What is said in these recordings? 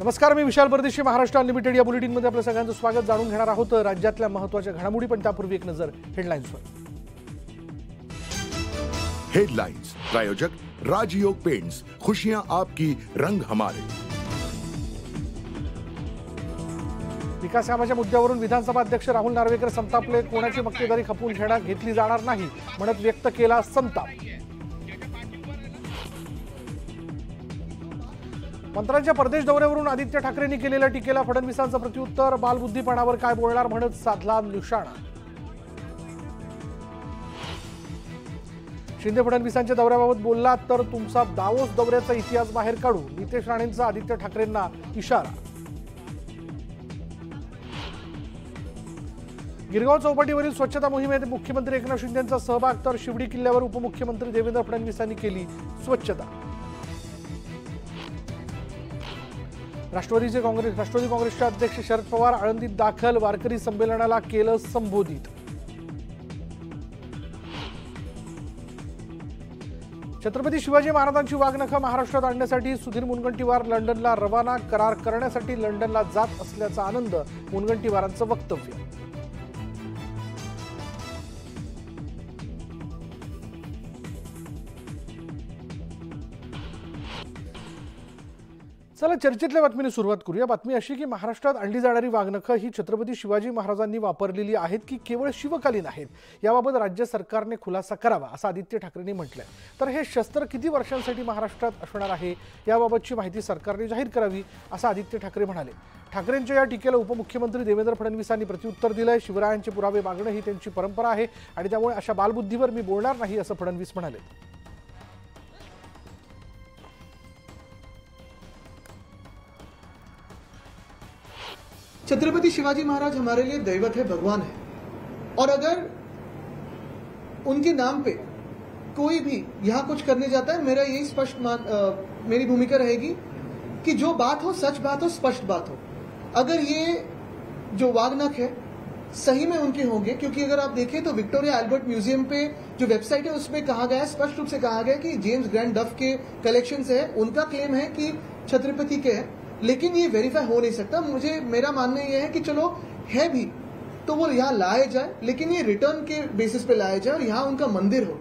नमस्कार, मी विशाल परदेशी. महाराष्ट्र अनलिमिटेड या बुलेटिनमध्ये आपलं सगळ्यांचं स्वागत. जाणून घेणार आहोत राज्यातल्या महत्त्वाच्या घडामोडी, पण त्यापूर्वी एक नजर हेडलाईन्सवर. हेडलाइंस प्रायोजक राजयोग पेंट्स, खुशियां आपकी, रंग हमारे. विकास कामाच्या मुद्द्यावरून विधानसभा अध्यक्ष राहुल नार्वेकर संतापले. कोणाची मक्तेदारी खपवून घेतली जाणार नाही म्हणत व्यक्त केला संताप. मंत्र्यांच्या परदेश दौऱ्यावरून आदित्य ठाकरेंनी केलेल्या टीकेला फडणवीसांचं प्रत्युत्तर. बालबुद्धीपणावर काय बोलणार म्हणत साधला निशाणा. शिंदे फडणवीसांच्या दौऱ्याबाबत बोलला तर तुमचा दावोस दौऱ्याचा इतिहास बाहेर काढू. नितेश राणेंचा आदित्य ठाकरेंना इशारा. गिरगाव चौपाटीवरील स्वच्छता मोहिमेत मुख्यमंत्री एकनाथ शिंदेंचा सहभाग. तर शिवडी किल्ल्यावर उपमुख्यमंत्री देवेंद्र फडणवीसांनी केली स्वच्छता. राष्ट्रवादी काँग्रेसचे अध्यक्ष शरद पवार आळंदीत दाखल. वारकरी संमेलनाला केलं संबोधित. छत्रपती शिवाजी महाराजांची वाघनखं महाराष्ट्रात आणण्यासाठी सुधीर मुनगंटीवार लंडनला रवाना. करार करण्यासाठी लंडनला जात असल्याचा आनंद. मुनगंटीवारांचं वक्तव्य. चला चर्चेतल्या बातमीने सुरुवात करूया. बातमी अशी की महाराष्ट्रात आणली जाणारी वाघनखं ही छत्रपती शिवाजी महाराजांनी वापरलेली आहेत की केवळ शिवकालीन आहेत, याबाबत राज्य सरकारने खुलासा करावा असं आदित्य ठाकरेंनी म्हटलंय. तर हे शस्त्र किती वर्षांसाठी महाराष्ट्रात असणार आहे याबाबतची माहिती सरकारने जाहीर करावी असं आदित्य ठाकरे म्हणाले. ठाकरेंच्या या टीकेला उपमुख्यमंत्री देवेंद्र फडणवीसांनी प्रत्युत्तर दिलंय. शिवरायांचे पुरावे मागणं ही त्यांची परंपरा आहे आणि त्यामुळे अशा बालबुद्धीवर मी बोलणार नाही असं फडणवीस म्हणाले. छत्रपति शिवाजी महाराज हमारे लिए दैवत है, भगवान है, और अगर उनके नाम पे कोई भी यहाँ कुछ करने जाता है, मेरा यही मेरी भूमिका रहेगी कि जो बात हो सच बात हो, स्पष्ट बात हो. अगर ये जो वाघनख है सही में उनके होंगे, क्योंकि अगर आप देखें तो विक्टोरिया अल्बर्ट म्यूजियम पे जो वेबसाइट है उसमें कहा गया है, स्पष्ट रूप से कहा गया कि जेम्स ग्रैंड डफ के कलेक्शंस है. उनका क्लेम है कि छत्रपति के है, लेकिन ये वेरीफाई हो नहीं सकता. मेरा मानना ये है कि चलो है भी तो वो यहाँ लाए जाए, लेकिन ये रिटर्न के बेसिस पे लाए जाए और यहाँ उनका मंदिर हो.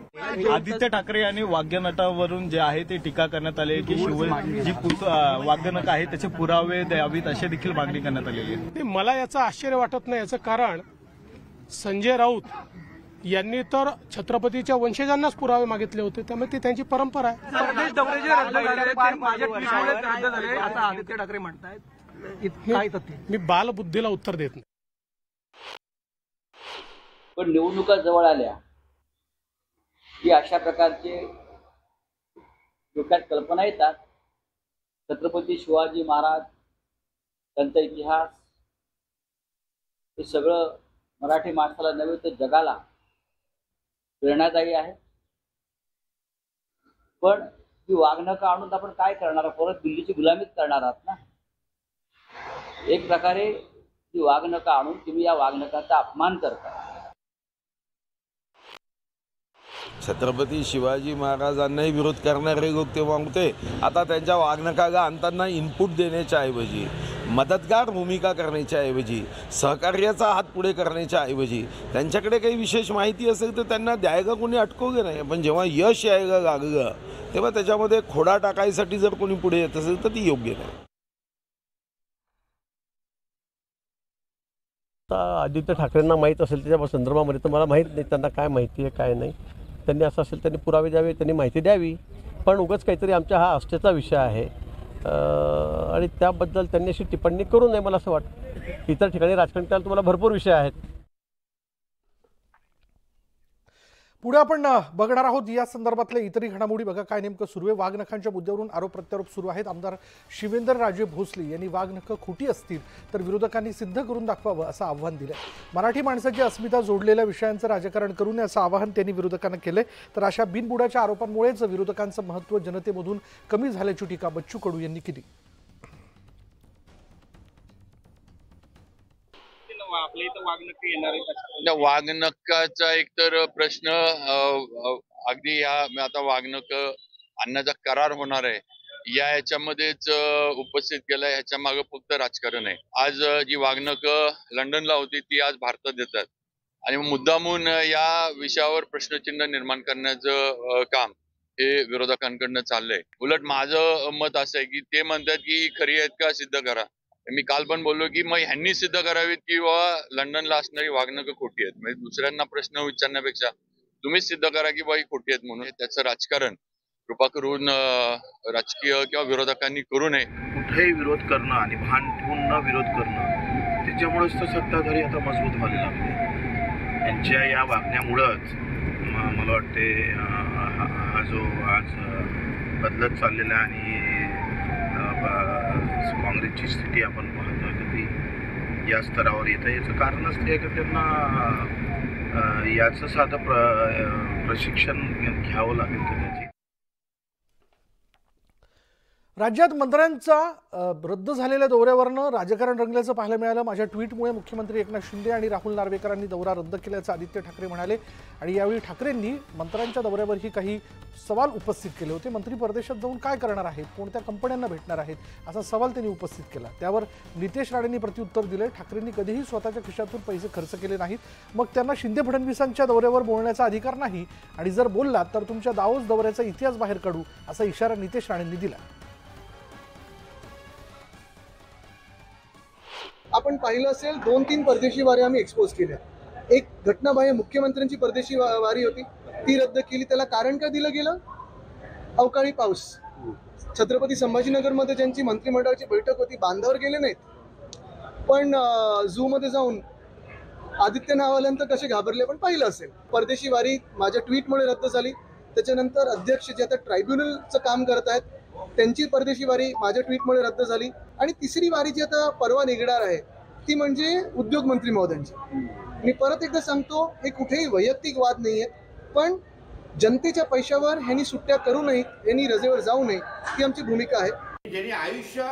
आदित्य ठाकरे यांनी वाघनटावरून जे आहे ते टीका करण्यात आली की जी वाघनट आहे त्याचे पुरावे द्यावीत अशी देखील मागणी करण्यात आलेली आहे. मला याचं आश्चर्य वाटत नाही. याचं कारण संजय राऊत यांनी तर छत्रपतीच्या वंशजांनाच पुरावे मागितले होते, त्यामुळे ती त्यांची परंपरा आहे. परदेश दौरे जे रद्द झाले ते माझ्या ट्विटमुळे रद्द झाले असं आदित्य ठाकरे म्हणतायत. काय तथ्य? मी बालबुद्धीला उत्तर देत नाही. पण निवडणुका जवळ आल्या की अशा प्रकारचे डोक्यात कल्पना येतात. छत्रपती शिवाजी महाराज, त्यांचा इतिहास हे सगळं मराठी माणसाला नव्हे तर जगाला प्रेरणादायी आहे. पण ही वाघनखं आणून आपण काय करणार? परत दिल्लीची गुलामीच करणार आहात ना. एक प्रकारे ही वाघनखं आणून तुम्ही या वाघनखाचा अपमान करता. छत्रपती शिवाजी महाराजांनाही विरोध करणारे लोक तेव्हा होते. आता त्यांच्या वाघनखा आणताना इनपुट देण्याच्या ऐवजी, मदतगार भूमिका करण्याच्या ऐवजी, सहकार्याचा हात पुढे करण्याच्या ऐवजी त्यांच्याकडे काही विशेष माहिती असेल तर त्यांना द्यायला कोणी अटकवलं नाही. पण जेव्हा यश यायला लागलं तेव्हा त्याच्यामध्ये खोडा टाकायसाठी जर कोणी पुढे येत असेल तर ती योग्य नाही. आदित्य ठाकरेंना माहीत असेल त्याच्या संदर्भामध्ये तर मला माहीत नाही त्यांना काय माहिती आहे काय नाही. त्यांनी असं असेल त्यांनी पुरावे द्यावे, त्यांनी माहिती द्यावी. पण उगाच काहीतरी आमच्या हा आस्थेचा विषय आहे आणि त्याबद्दल त्यांनी अशी टिप्पणी करू नये मला असं वाटतं. इतर ठिकाणी राजकारण करायला तुम्हाला भरपूर विषय आहेत. पुढे आपण बघणार आहोत या संदर्भातल्या इतरही घडामोडी. बघा काय नेमकं सुरू आहे. वाघनखांच्या मुद्द्यावरून आरोप प्रत्यारोप सुरू आहेत. आमदार शिवेंद्रराजे भोसले यांनी वाघनखं खोटी असतील तर विरोधकांनी सिद्ध करून दाखवावं असं आव्हान दिलं. मराठी माणसाची अस्मिता जोडलेल्या विषयांचं राजकारण करू नये असं आवाहन त्यांनी विरोधकांना केलंय. तर अशा बिनबुडाच्या आरोपांमुळेच विरोधकांचं महत्त्व जनतेमधून कमी झाल्याची टीका बच्चू कडू यांनी केली. आपल्या इथं वाघनखं येणार आहे? वाघनखाचा एक तर प्रश्न अगदी आता वाघनखं आणण्याचा करार होणार आहे याच्यामध्येच उपस्थित केलं. ह्याच्या मागे फक्त राजकारण आहे. आज जी वागणुकं लंडनला होती ती आज भारतात येतात आणि मुद्दामून या विषयावर प्रश्नचिन्ह निर्माण करण्याचं काम हे विरोधकांकडनं चाललंय. उलट माझं मत असं आहे की ते म्हणतात की खरी आहेत का सिद्ध करा. मी काल पण बोललो की मग ह्यांनी सिद्ध करावीत किंवा लंडनला असणारी वागणुकं खोटी आहेत. म्हणजे दुसऱ्यांना प्रश्न विचारण्यापेक्षा तुम्हीच सिद्ध करा की बाई खोटी आहेत म्हणून. त्याचं राजकारण कृपा करून राजकीय किंवा विरोधकांनी करू नये. कुठेही विरोध करणं आणि भान ठेवून न विरोध करणं त्याच्यामुळेच तर सत्ताधारी आता मजबूत व्हायला लागले. यांच्या या वागण्यामुळंच मला वाटते हा जो आज बदलत चाललेला आणि काँग्रेसची स्थिती आपण पाहतो कधी या स्तरावर येतं. याचं कारणच ते की त्यांना याचं साधं प्रशिक्षण घ्यावं लागेल कदाचित. राज्यात मंत्र्यांचा रद्द झालेल्या दौऱ्यावरनं राजकारण रंगल्याचं पाहायला मिळालं. माझ्या ट्विटमुळे मुख्यमंत्री एकनाथ शिंदे आणि राहुल नार्वेकरांनी दौरा रद्द केल्याचं आदित्य ठाकरे म्हणाले आणि यावेळी ठाकरेंनी मंत्र्यांच्या दौऱ्यावरही काही सवाल उपस्थित केले होते. मंत्री परदेशात जाऊन काय करणार आहेत, कोणत्या कंपन्यांना भेटणार आहेत असा सवाल त्यांनी उपस्थित केला. त्यावर नितेश राणेंनी प्रत्युत्तर दिले. ठाकरेंनी कधीही स्वतःच्या खिशातून पैसे खर्च केले नाहीत. मग त्यांना शिंदे फडणवीसांच्या दौऱ्यावर बोलण्याचा अधिकार नाही आणि जर बोललात तर तुमच्या दावोस दौऱ्याचा इतिहास बाहेर काढू असा इशारा नितेश राणेंनी दिला. आपण पाहिलं असेल 2-3 परदेशी वारी आम्ही एक्सपोज केल्या. एक घटनाबाह्य मुख्यमंत्र्यांची परदेशी वारी होती, ती रद्द केली. त्याला कारण काय दिलं गेलं? अवकाळी पाऊस. छत्रपती संभाजीनगरमध्ये ज्यांची मंत्रिमंडळाची बैठक होती बांधावर गेले नाहीत, पण झू मध्ये जाऊन आदित्य नाव आल्यानंतर कसे घाबरले पण पाहिलं असेल. परदेशी वारी माझ्या ट्विटमुळे रद्द झाली. त्याच्यानंतर अध्यक्ष जे आता ट्रायब्युनलचं काम करत आहेत त्यांची परदेशी वारी माझ्या ट्विटमुळे रद्द झाली. आणि तिसरी वारी जी आता परवा निघणार आहे ती म्हणजे उद्योग मंत्री महोदयांची. मी परत एकदा सांगतो, हे कुठेही वैयक्तिक वाद नाही आहेत, पण जनतेच्या पैशावर ह्यांनी सुट्ट्या करू नयेत, ह्यांनी रजेवर जाऊ नये, ही आमची भूमिका आहे. ज्यांनी आयुष्य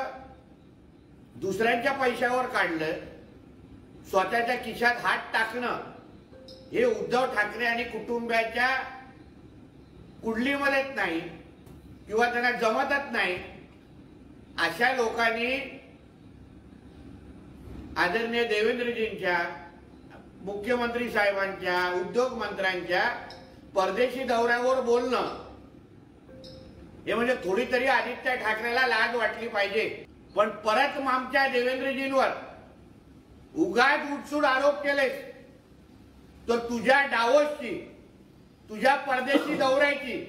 दुसऱ्यांच्या पैशावर काढलं, स्वतःच्या खिशात हात टाकणं हे उद्धव ठाकरे आणि कुटुंबाच्या कुंडलीमध्येच नाही किंवा त्यांना जमतच नाही. अशा लोकांनी आदरणीय देवेंद्रजींच्या, मुख्यमंत्री साहेबांच्या, उद्योग मंत्र्यांच्या परदेशी दौऱ्यावर बोलणं हे म्हणजे थोडी तरी आदित्य ठाकरेला लाज वाटली पाहिजे. पण परत आमच्या देवेंद्रजींवर उगाच उठसूट आरोप केलेस तर तुझ्या डावोसची, तुझ्या परदेशी दौऱ्याची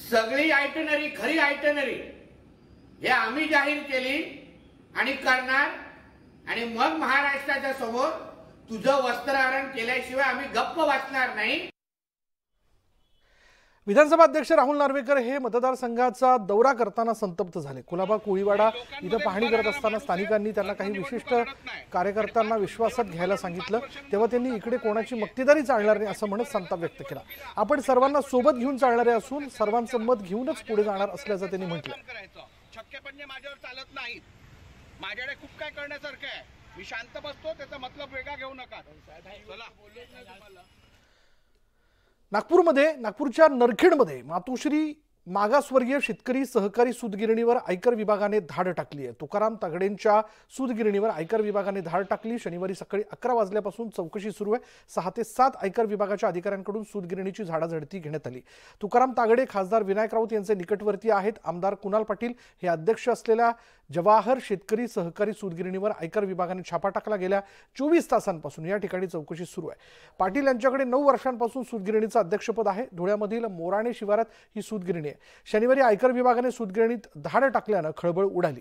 सगळी आयटनरी, खरी आयटनरी हे आम्ही जाहीर केली आणि करणार. आणि मग महाराष्ट्राच्या समोर तुझं वस्त्रहरण केल्याशिवाय आम्ही गप्प बसणार नाही. विधानसभा अध्यक्ष राहुल नार्वेकर हे मतदारसंघाचा दौरा करताना संतप्त झाले. कुलाबा कोळीवाडा इथं पाहणी करत असताना स्थानिकांनी त्यांना काही विशिष्ट कार्यकर्त्यांना विश्वासात घ्यायला सांगितलं. तेव्हा त्यांनी इकडे कोणाची मक्तेदारी चालणार नाही असं म्हणत संताप व्यक्त केला. आपण सर्वांना सोबत घेऊन चालणारे असून सर्वांचं मत घेऊनच पुढे जाणार असल्याचं त्यांनी म्हटलं. छक्केपणजे माझ्यावर चालत नाहीत. माझ्याकडे खूप काय करण्यासारखं आहे. मी शांत बसतो, त्याचा मतलब वेगळा घेऊ नका. नागपूरच्या नरखेडमध्ये मातोश्री मागासवर्गीय शेतकरी सहकारी सूतगिरणीवर आयकर विभागाने धाड टाकली आहे. तुकाराम तागडेंच्या सूतगिरणीवर आयकर विभागाने धाड टाकली. शनिवारी सकाळी 11 वाजल्यापासून चौकशी सुरू आहे. 6 ते 7 आयकर विभागाच्या अधिकाऱ्यांकडून सूतगिरणीची झाडाझडती घेण्यात आली. तुकाराम तागडे खासदार विनायक राऊत यांचे निकटवर्ती आहेत. आमदार कुणाल पाटील हे अध्यक्ष असलेल्या जवाहर शेतकरी सहकारी सूतगिरणीवर आयकर विभागाने छापा टाकला. गेल्या 24 तासांपासून या ठिकाणी चौकशी सुरू आहे. पाटील यांच्याकडे 9 वर्षांपासून सूतगिरणीचं अध्यक्षपद आहे. धुळ्यामधील मोराणे शिवारात ही सूतगिरणी आहे. शनिवारी आयकर विभागाने सूतगिरणीत धाड टाकल्यानं खळबळ उडाली.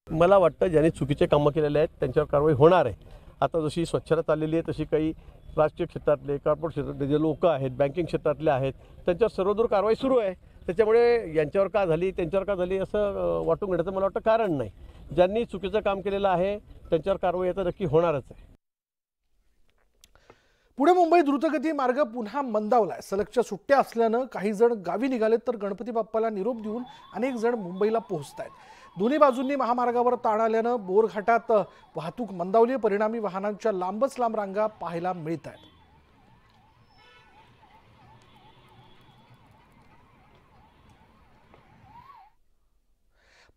मला वाटतं ज्यांनी चुकीचे कामं केलेले आहेत त्यांच्यावर कारवाई होणार आहे. आता जशी स्वच्छता चाललेली आहे तशी काही राजकीय क्षेत्रातले, कॉर्पोरेट क्षेत्रातले जे लोक आहेत, बँकिंग क्षेत्रातले आहेत त्यांच्यावर सर्वदूर कारवाई सुरू आहे. त्याच्यामुळे यांच्यावर का झाली त्यांच्यावर का झाली असं वाटून घेण्याचं मला वाटतं कारण नाही. ज्यांनी चुकीचं काम केलेलं आहे त्यांच्यावर कारवाई आता नक्की होणारच आहे. पुणे मुंबई द्रुतगती मार्ग पुन्हा मंदावलाय. सलगच्या सुट्ट्या असल्यानं काही जण गावी निघालेत तर गणपती बाप्पाला निरोप देऊन अनेक जण मुंबईला पोहोचतायत. दोन्ही बाजूंनी महामार्गावर ताण आल्यानं बोरघाटात वाहतूक मंदावली, परिणामी वाहनांच्या लांबच लांब रांगा पाहायला मिळत आहेत.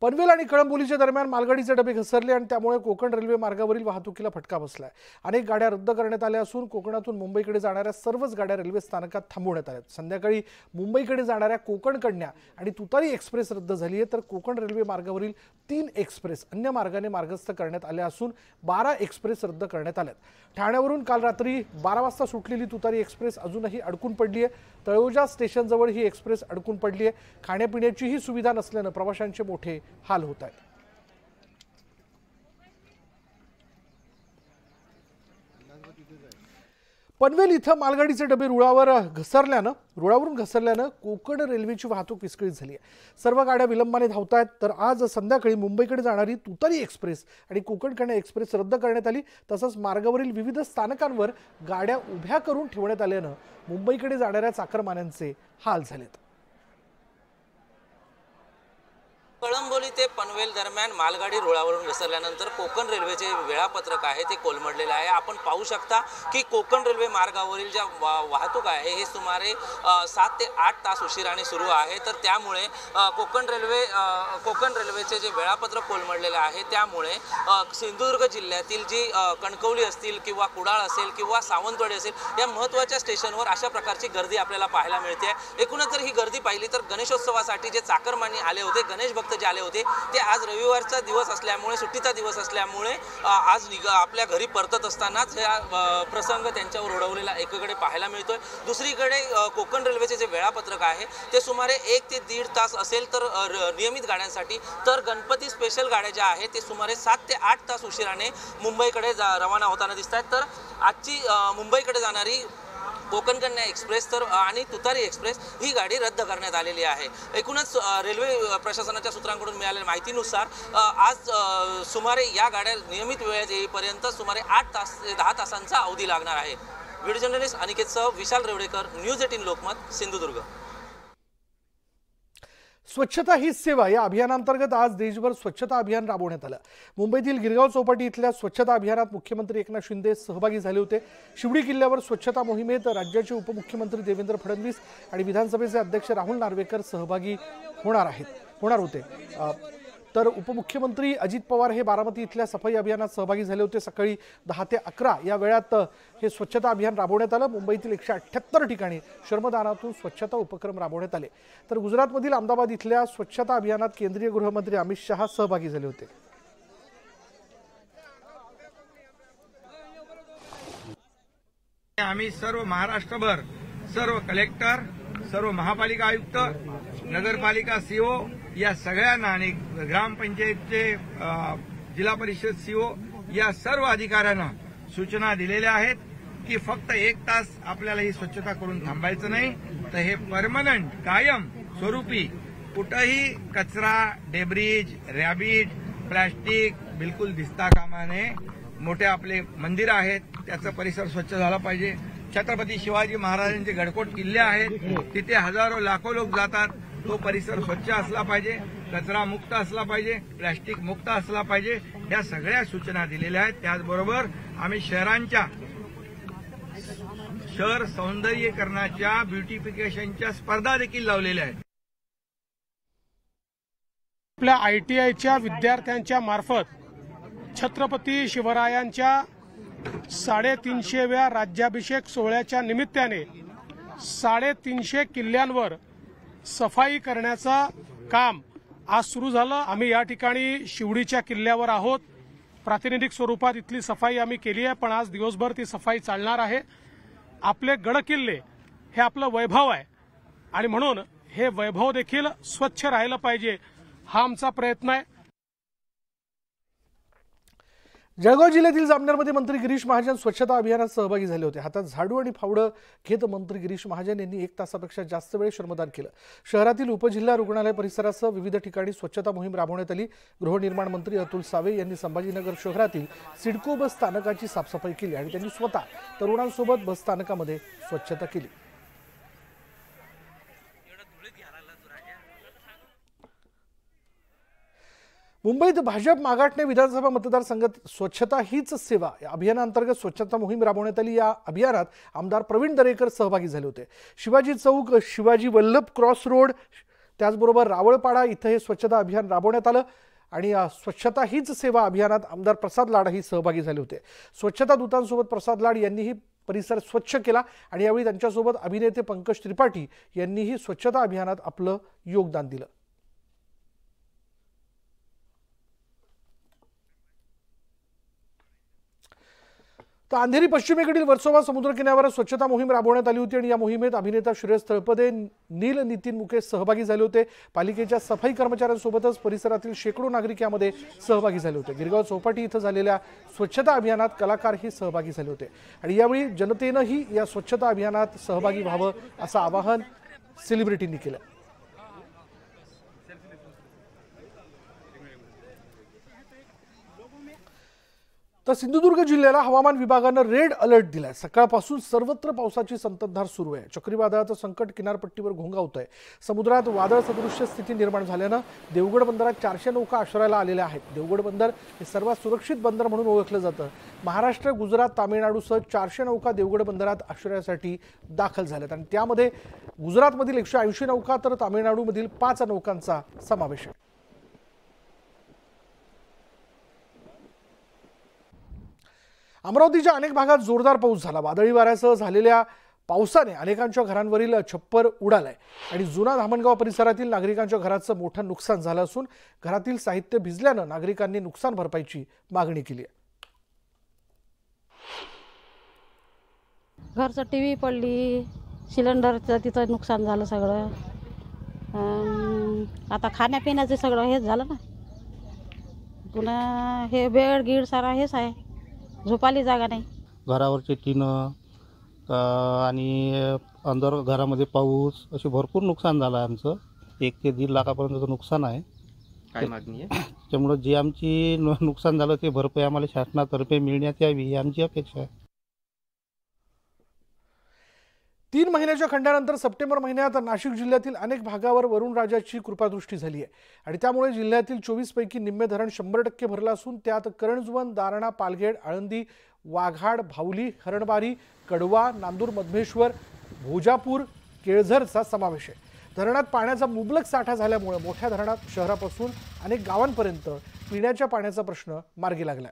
पनवेल आणि कळंबोलीच्या दरम्यान मालगाडीचे डबे घसरले आणि त्यामुळे कोकण रेल्वे मार्गावरील वाहतुकीला फटका बसलाय. अनेक गाड्या रद्द करण्यात आल्या असून कोकणातून मुंबईकडे जाणाऱ्या सर्वच गाड्या रेल्वे स्थानकात थांबवण्यात आल्या. संध्याकाळी मुंबईकडे जाणाऱ्या कोकण कन्या आणि तुतारी एक्सप्रेस रद्द झाली आहे, तर कोकण रेल्वे मार्गावरील 3 एक्सप्रेस अन्य मार्गाने मार्गस्थ करण्यात आल्या असून 12 एक्सप्रेस रद्द करण्यात आल्यात. ठाण्यावरून काल रात्री 12 वाजता सुटलेली तुतारी एक्सप्रेस अजूनही अडकून पडली आहे. तळोजा स्टेशनजवळ ही एक्सप्रेस अडकून पडली आहे. खाण्यापिण्याचीही सुविधा नसल्यानं प्रवाशांचे मोठे हाल होत आहेत. पनवेल इथं मालगाडीचे डबे रुळावरून घसरल्यानं कोकण रेल्वेची वाहतूक विस्कळीत झाली आहे. सर्व गाड्या विलंबाने धावत आहेत. तर आज संध्याकाळी मुंबईकडे जाणारी तुतारी एक्सप्रेस आणि कोकण कन्या एक्सप्रेस रद्द करण्यात आली. तसंच मार्गावरील विविध स्थानकांवर गाड्या उभ्या करून ठेवण्यात आल्यानं मुंबईकडे जाणाऱ्या चाकरमान्यांचे हाल झालेत. कळंबोली ते पनवेल दरम्यान मालगाडी रुळावरून घसरल्यानंतर कोकण रेल्वेचे वेळापत्रक आहे ते कोलमडलेले आहे. आपण पाहू शकता की कोकण रेल्वे मार्गावरील ज्या वाहतूक आहे हे सुमारे 7 ते 8 तास उशिराने सुरू आहे. तर त्यामुळे कोकण रेल्वेचे जे वेळापत्रक कोलमडलेले आहे त्यामुळे सिंधुदुर्ग जिल्ह्यातील जी कणकवली असतील किंवा कुडाळ असेल किंवा सावंतवाडी असेल या महत्त्वाच्या स्टेशनवर अशा प्रकारची गर्दी आपल्याला पाहायला मिळते. एकूणच जर ही गर्दी पाहिली तर गणेशोत्सवासाठी जे चाकरमानी आले होते, गणेश भक्त जे आले होते ते आज रविवारचा दिवस असल्यामुळे, सुट्टीचा दिवस असल्यामुळे आज आपल्या घरी परतत असतानाच हा प्रसंग त्यांच्यावर ओढवलेला एकीकडे पाहायला मिळतोय. दुसरीकडे कोकण रेल्वेचे जे वेळापत्रक आहे ते सुमारे 1 ते 1.5 तास असेल तर नियमित गाड्यांसाठी, तर गणपती स्पेशल गाड्या ज्या आहेत ते सुमारे 7 ते 8 तास उशिराने मुंबईकडे रवाना होताना दिसत आहेत. तर आजची मुंबईकडे जाणारी कोकण कन्या एक्सप्रेस आणि तुतारी एक्सप्रेस ही गाडी रद्द करण्यात आलेली आहे. एकूणच रेल्वे प्रशासनाच्या सूत्रांकडून मिळालेल्या माहितीनुसार आज सुमारे या गाड्या नियमित वेळेत येईपर्यंत सुमारे 8 तास ते 10 तासांचा अवधी लागणार आहे. व्हिडिओ जर्नलिस्ट अनिकेतसह विशाल रेवडेकर, न्यूज 18 लोकमत, सिंधुदुर्ग. स्वच्छता ही सेवा या अभियानांतर्गत आज देशभर स्वच्छता अभियान राबवण्यात आलं. मुंबईतील गिरगाव चौपाटी इथल्या स्वच्छता अभियानात मुख्यमंत्री एकनाथ शिंदे सहभागी झाले होते. शिवडी किल्ल्यावर स्वच्छता मोहिमेत राज्याचे उपमुख्यमंत्री देवेंद्र फडणवीस आणि विधानसभेचे अध्यक्ष राहुल नार्वेकर सहभागी होणार होते. तर उपमुख्यमंत्री अजित पवार हे बारामती इथल्या सफाई अभियानात सहभागी झाले होते. सकाळी 10 ते 11 या वेळात हे स्वच्छता अभियान राबवण्यात आलं. मुंबईतील 178 ठिकाणी श्रमदानातून स्वच्छता उपक्रम राबवण्यात आले. तर गुजरातमधील अहमदाबाद इथल्या स्वच्छता अभियानात केंद्रीय गृहमंत्री अमित शहा सहभागी झाले होते. आम्ही सर्व महाराष्ट्रभर सर्व कलेक्टर, सर्व महापालिका आयुक्त, नगरपालिका सीओ या सगळ्यांना आणि ग्रामपंचायतचे जिल्हा परिषद सीओ या सर्व अधिकाऱ्यांना सूचना दिलेल्या आहेत की फक्त 1 तास आपल्याला ही स्वच्छता करून थांबायचं नाही, तर हे परमनंट कायम स्वरूपी कुठंही कचरा, डेब्रिज, रॅबिट, प्लास्टिक बिलकुल दिसता कामा नये. मोठे आपले मंदिर आहेत त्याचा परिसर स्वच्छ झाला पाहिजे. छत्रपती शिवाजी महाराजांचे गडकोट किल्ले आहेत तिथे हजारो लाखो लोक जातात. तो परिसर स्वच्छ असला पाहिजे, कचरा मुक्त असला पाहिजे, प्लास्टिक मुक्त असला पाहिजे. या सगळ्या सूचना दिलेल्या आहेत. त्याचबरोबर आम्ही शहर सौंदर्यीकरणाच्या ब्युटिफिकेशनच्या स्पर्धा देखील लावलेल्या आहेत. आपल्या ITIच्या विद्यार्थ्यांच्या मार्फत छत्रपती शिवरायांच्या 350व्या राज्याभिषेक सोहळ्याच्या निमित्ताने 350 किल्ल्यांवर सफाई करण्याचं काम आज सुरू झालं. आम्ही या ठिकाणी शिवडीच्या किल्ल्यावर आहोत. प्रातिनिधिक स्वरूपात इथली सफाई आम्ही केली आहे, पण आज दिवसभर ती सफाई चालणार आहे. आपले गड किल्ले हे आपलं वैभव आहे आणि म्हणून हे वैभव देखील स्वच्छ राहिलं पाहिजे हा आमचा प्रयत्न आहे. जळगाव जिल्ह्यातील जामनेरमध्ये मंत्री गिरीश महाजन स्वच्छता अभियानात सहभागी झाले होते. हातात झाडू आणि फावडं घेत मंत्री गिरीश महाजन यांनी 1 तासापेक्षा जास्त वेळ श्रमदान केलं. शहरातील उपजिल्हा रुग्णालय परिसरासह विविध ठिकाणी स्वच्छता मोहीम राबवण्यात आली. गृहनिर्माण मंत्री अतुल सावे यांनी संभाजीनगर शहरातील सिडको बस स्थानकाची साफसफाई केली आणि त्यांनी स्वतः तरुणांसोबत बस स्थानकामध्ये स्वच्छता केली. मुंबईत भाजप मागाटणे विधानसभा मतदारसंघात स्वच्छता हीच सेवा या अभियानांतर्गत स्वच्छता मोहीम राबवण्यात आली। या अभियानात आमदार प्रवीण दरेकर सहभागी झाले होते। शिवाजी चौक, शिवाजी वल्लभ क्रॉस रोड, त्याचबरोबर रावळपाडा इथं हे स्वच्छता अभियान राबवण्यात आलं आणि या स्वच्छता हीच सेवा अभियानात आमदार प्रसाद लाडही सहभागी झाले होते। स्वच्छता दूतांसोबत प्रसाद लाड यांनीही परिसर स्वच्छ केला आणि यावेळी त्यांच्यासोबत अभिनेते पंकज त्रिपाठी यांनीही स्वच्छता अभियानात आपलं योगदान दिलं। तर अंधेरी पश्चिमेकडील वर्सोवा समुद्रकिनाऱ्यावर स्वच्छता मोहीम राबवण्यात आली होती आणि या मोहिमेत अभिनेता श्रेयस तळपदे, नील नितीन मुकेश सहभागी झाले होते। पालिकेच्या सफाई कर्मचाऱ्यांसोबतच परिसरातील शेकडो नागरिक यामध्ये सहभागी झाले होते। गिरगाव चौपाटी इथं झालेल्या स्वच्छता अभियानात कलाकारही सहभागी झाले होते आणि यावेळी जनतेनंही या स्वच्छता अभियानात सहभागी व्हावं असं आवाहन सेलिब्रिटींनी केलं। तर सिंधुदुर्ग जिल्ह्याला हवामान विभागानं रेड अलर्ट दिलाय। सकाळपासून सर्वत्र पावसाची संततधार सुरू आहे। चक्रीवादळाचं संकट किनारपट्टीवर घोंगावतंय। समुद्रात वादळ सदृश्य स्थिती निर्माण झाल्यानं देवगड बंदरात 400 नौका आश्रयाला आलेल्या आहेत। देवगड बंदर हे सर्वात सुरक्षित बंदर म्हणून ओळखलं जातं। महाराष्ट्र, गुजरात, तामिळनाडूसह 400 नौका देवगड बंदरात आश्रयासाठी दाखल झाल्यात आणि त्यामध्ये गुजरातमधील 180 नौका तर तामिळनाडूमधील 5 नौकांचा समावेश आहे। अमरावतीच्या अनेक भागात जोरदार पाऊस झाला। वादळी वाऱ्यासह झालेल्या पावसाने अनेकांच्या घरांवरील छप्पर उडालाय आणि जुना धामणगाव परिसरातील नागरिकांच्या घराचं मोठं नुकसान झालं असून घरातील साहित्य भिजल्यानं नागरिकांनी नुकसान भरपाईची मागणी केली आहे। घरचं टीव्ही पडली, सिलेंडरचं तिथं नुकसान झालं सगळं। आता खाण्यापिण्याचं सगळं हेच झालं ना। पुन्हा हे बेड गीड सारा हेच आहे, झोपाली जागा नाही। घरावरचे टीन आणि अंदर घरामध्ये पाऊस असे भरपूर नुकसान झालं आहे आमचं। 1 ते 1.5 लाखापर्यंतचं नुकसान आहे। काय मागणी आहे? त्यामुळे जे आमची नुकसान झालं ते भरपाई आम्हाला शासनातर्फे मिळण्यात यावी ही आमची अपेक्षा आहे। 3 महिन्याच्या खंडानंतर सप्टेंबर महिन्यात नाशिक जिल्ह्यातील अनेक भागावर वरुणराजाची कृपादृष्टी झाली आहे आणि त्यामुळे जिल्ह्यातील 24 पैकी निम्मे धरण 100% भरलं असून त्यात करंजवन, दारणा, पालघेड, आळंदी, वाघाड, भावली, हरणबारी, कडवा, नांदूर, मधमेश्वर, भोजापूर, केळझरचा समावेश आहे। धरणात पाण्याचा मुबलक साठा झाल्यामुळे मोठ्या धरणात शहरापासून अनेक गावांपर्यंत पिण्याच्या पाण्याचा प्रश्न मार्गी लागला।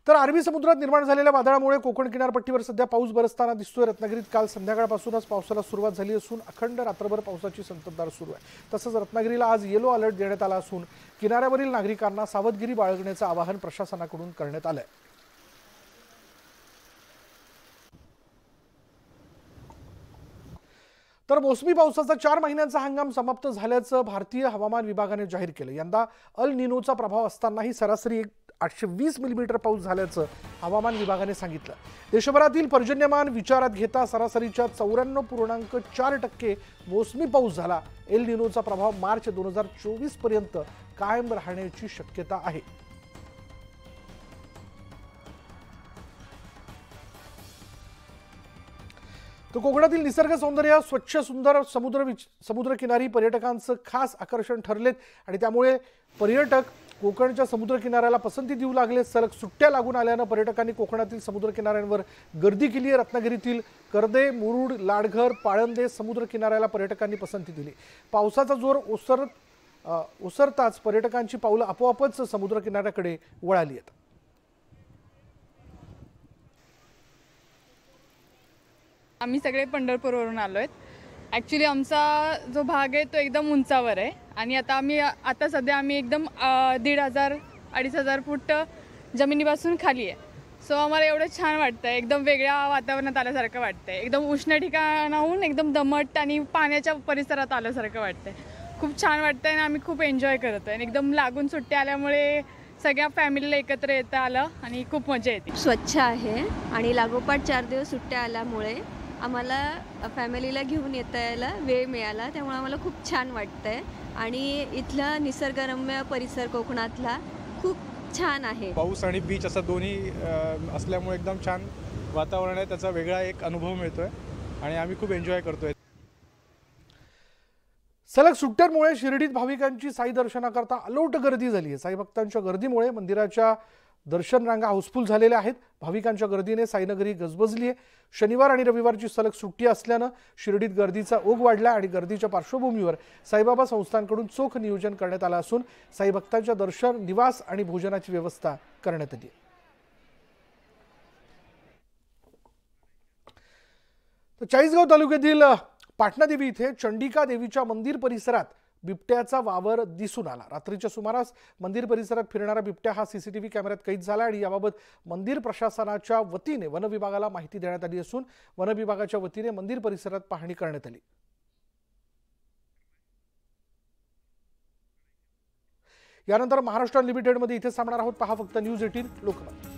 तर अरबी समुद्रात निर्माण झालेल्या वादळामुळे कोकण किनारपट्टीवर सध्या पाऊस बरसताना दिसतोय। रत्नागिरीत काल संध्याकाळपासूनच पावसाला सुरुवात झाली असून अखंड रात्रभर पावसाची संततधार सुरू आहे। तसंच रत्नागिरीला आज येलो अलर्ट देण्यात आला असून किनाऱ्यावरील नागरिकांना सावधगिरी बाळगण्याचं आवाहन प्रशासनाकडून करण्यात आलंय। तर मोसमी पावसाचा 4 महिन्यांचा हंगाम समाप्त झाल्याचं भारतीय हवामान विभागाने जाहीर केलं। यंदा अल निनोचा प्रभाव असतानाही सरासरी 820 मिलीमीटर पाऊस झाल्याचं हवामान विभागाने सांगितलं। देशभरातील पर्जन्यमान विचारात घेता सरासरीच्या 94.4% मोसमी पाऊस झाला। एल निनोचा प्रभाव मार्च 2024 पर्यंत कायम राहण्याची शक्यता आहे। तो कोकणातील निसर्ग सौंदर्य, स्वच्छ सुंदर समुद्रकिनारी पर्यटकांचं खास आकर्षण ठरलेत आणि त्यामुळे पर्यटक कोकणच्या समुद्रकिनाऱ्याला पसंती देऊ लागले। सलग सुट्ट्या लागून आल्यानं पर्यटकांनी कोकणातील समुद्रकिनाऱ्यांवर गर्दी केली आहे। रत्नागिरीतील कर्दे, मुरुड, लाडघर, पाळंदे समुद्रकिनाऱ्याला पर्यटकांनी पसंती दिली। पावसाचा जोर ओसरताच पर्यटकांची पावलं आपोआपच समुद्रकिनाऱ्याकडे वळाली आहेत। आम्ही सगळे पंढरपूरवरून आलो आहेत। ॲक्च्युली आमचा जो भाग आहे तो एकदम उंचावर आहे आणि आता सध्या आम्ही एकदम 1,500-2,500 फूट जमिनीपासून खाली आहे। सो आम्हाला एवढं छान वाटतं, एकदम वेगळ्या वातावरणात आल्यासारखं वाटतं। एकदम उष्ण ठिकाणाहून एकदम दमट आणि पाण्याच्या परिसरात आल्यासारखं वाटतं। खूप छान वाटतं आणि आम्ही खूप एन्जॉय करतो आहे। एकदम लागून सुट्ट्या आल्यामुळे सगळ्या फॅमिलीला एकत्र येता आलं आणि खूप मजा येते। स्वच्छ आहे आणि लागोपाठ 4 दिवस सुट्ट्या आल्यामुळे आम्हाला फॅमिलीला घेऊन येता यायला वेळ मिळाला, त्यामुळे आम्हाला खूप छान वाटतंय आणि इथला निसर्गरम्य परिसर कोकणातला खूप छान आहे। पाऊस आणि बीच असं दोन्ही असल्यामुळे एकदम छान वातावरण आहे, त्याचा वेगळा एक अनुभव मिळतोय आणि आम्ही खूप एन्जॉय करतोय। सलग सुट्ट्यांमुळे शिर्डीत भाविकांची साई दर्शनाकरता अलोट गर्दी झाली आहे। साई भक्तांच्या गर्दीमुळे मंदिराच्या दर्शन रांगा हाऊसफुल झालेल्या आहेत। भाविकांच्या गर्दीने साईनगरी गजबजली आहे। शनिवार आणि रविवारची सलग सुट्टी असल्यानं शिर्डीत गर्दीचा ओघ वाढला आणि गर्दीच्या पार्श्वभूमीवर साईबाबा संस्थांकडून चोख नियोजन करण्यात आलं असून साई भक्तांच्या दर्शन, निवास आणि भोजनाची व्यवस्था करण्यात आली आहे। तर चाळीसगाव तालुक्यातील पाटणादेवी इथे चंडिका देवीच्या मंदिर परिसरात बिबट्याचा वावर दिसून आला। रात्रीच्या सुमारास मंदिर परिसरात फिरणारा बिबट्या हा सीसीटीव्ही कॅमेऱ्यात कैद झाला आणि याबाबत मंदिर प्रशासनाच्या वतीने वन विभागाला माहिती देण्यात आली असून वन विभागाच्या वतीने मंदिर परिसरात पाहणी करण्यात आली। यानंतर महाराष्ट्र अनलिमिटेड मध्ये इथे थांबणार आहोत। पहा फक्त न्यूज 18 लोकमत।